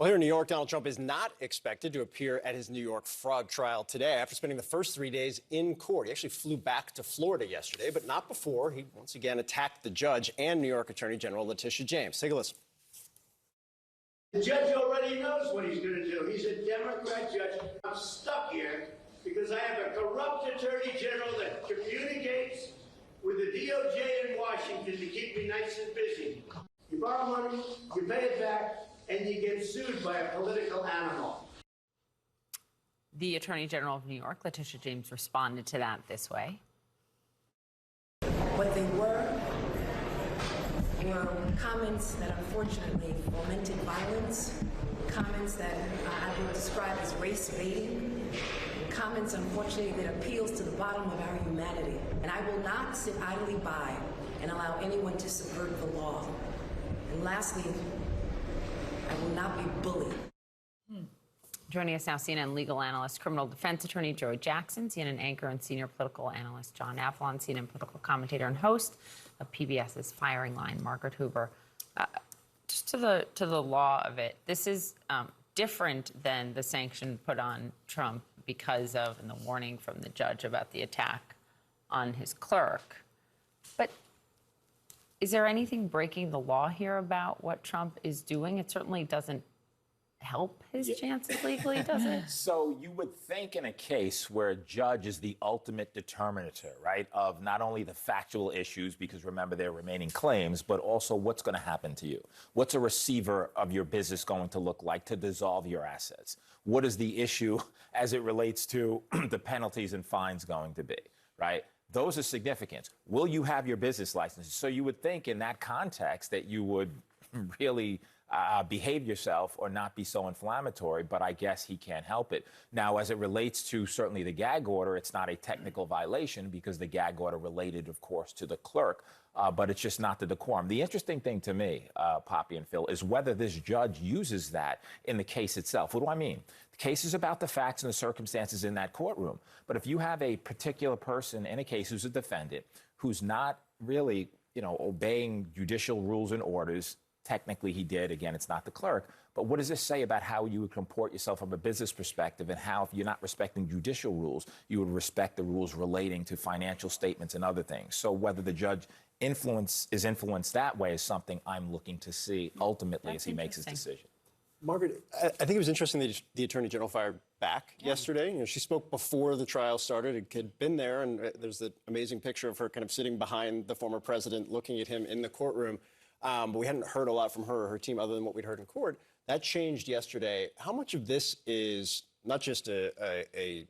Well, here in New York, Donald Trump is not expected to appear at his New York fraud trial today after spending the first 3 days in court. He actually flew back to Florida yesterday, but not before he once again attacked the judge and New York Attorney General Letitia James. Take a listen. The judge already knows what he's going to do. He's a Democrat judge. I'm stuck here because I have a corrupt attorney general that communicates with the DOJ in Washington to keep me nice and busy. You borrow money, you pay it back, and you get sued by a political animal. The Attorney General of New York, Letitia James, responded to that this way. What they were comments that unfortunately fomented violence, comments that I would describe as race baiting, comments unfortunately that appeals to the bottom of our humanity. And I will not sit idly by and allow anyone to subvert the law. And lastly, I will not be bullied. Joining us now, CNN legal analyst, criminal defense attorney Joy Jackson, CNN anchor and senior political analyst John Avlon, CNN political commentator and host of PBS's Firing Line, Margaret Hoover. Just to the law of it, this is different than the sanction put on Trump because of, and the warning from the judge about the attack on his clerk. But is there anything breaking the law here about what Trump is doing? It certainly doesn't help his chances legally, does it? So you would think in a case where a judge is the ultimate determinator, right, of not only the factual issues, because remember there are remaining claims, but also what's going to happen to you. What's a receiver of your business going to look like to dissolve your assets? What is the issue as it relates to the penalties and fines going to be, right? Those are significant. Will you have your business license? So you would think in that context that you would really behave yourself or not be so inflammatory, but I guess he can't help it. Now, as it relates to certainly the gag order, it's not a technical violation because the gag order related, of course, to the clerk, but it's just not the decorum. The interesting thing to me, Poppy and Phil, is whether this judge uses that in the case itself. What do I mean? The case is about the facts and the circumstances in that courtroom. But if you have a particular person in a case who's a defendant who's not really, obeying judicial rules and orders, technically he did, again, it's not the clerk, but what does this say about how you would comport yourself from a business perspective and how, if you're not respecting judicial rules, you would respect the rules relating to financial statements and other things? So whether the judge is influenced that way is something I'm looking to see ultimately as he makes his decision. Margaret, I think it was interesting that the Attorney General fired back yesterday. She spoke before the trial started. It had been there, and there's the amazing picture of her kind of sitting behind the former president, looking at him in the courtroom. But we hadn't heard a lot from her or her team other than what we'd heard in court. That changed yesterday. How much of this is not just a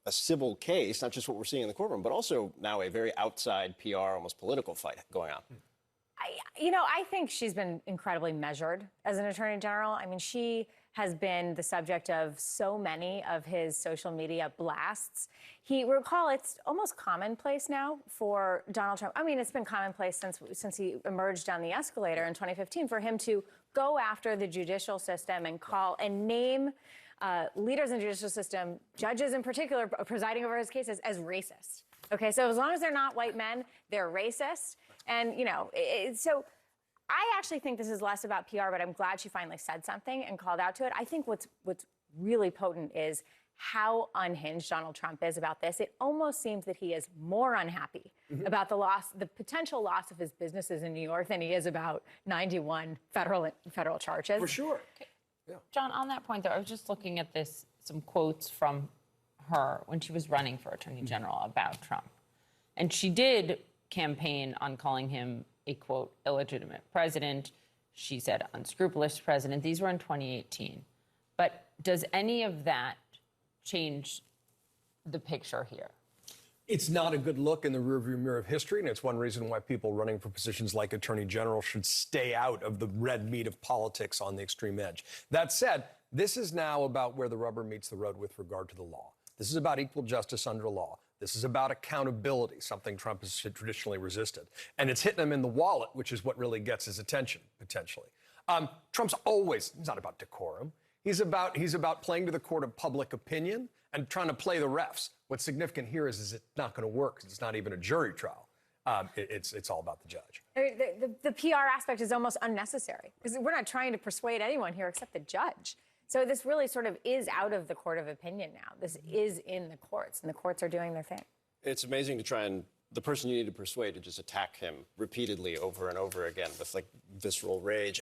civil case, not just what we're seeing in the courtroom, but also now a very outside PR, almost political fight going on? I think she's been incredibly measured as an attorney general. I mean, she has been the subject of so many of his social media blasts. It's almost commonplace now for Donald Trump. I mean, it's been commonplace since he emerged down the escalator in 2015 for him to go after the judicial system and name leaders in the judicial system, judges in particular, presiding over his cases, as racist. Okay, so as long as they're not white men, they're racist. And, so I actually think this is less about PR, but I'm glad she finally said something and called out to it. I think what's really potent is how unhinged Donald Trump is about this. It almost seems that he is more unhappy about the potential loss of his businesses in New York than he is about 91 federal charges. For sure. Yeah. John, on that point, though, I was just looking at some quotes from her when she was running for Attorney General about Trump. And she did campaign on calling him a, quote, illegitimate president. She said unscrupulous president. These were in 2018. But does any of that change the picture here? It's not a good look in the rearview mirror of history, and it's one reason why people running for positions like Attorney General should stay out of the red meat of politics on the extreme edge. That said, this is now about where the rubber meets the road with regard to the law. This is about equal justice under law. This is about accountability, something Trump has traditionally resisted. And it's hitting him in the wallet, which is what really gets his attention, potentially. Trump's he's not about decorum. He's about playing to the court of public opinion and trying to play the refs. What's significant here is it's not going to work because it's not even a jury trial. It's all about the judge. I mean, the PR aspect is almost unnecessary because we're not trying to persuade anyone here except the judge. So this really sort of is out of the court of opinion now. This is in the courts, and the courts are doing their thing. It's amazing to try and the person you need to persuade to just attack him repeatedly over and over again with like visceral rage.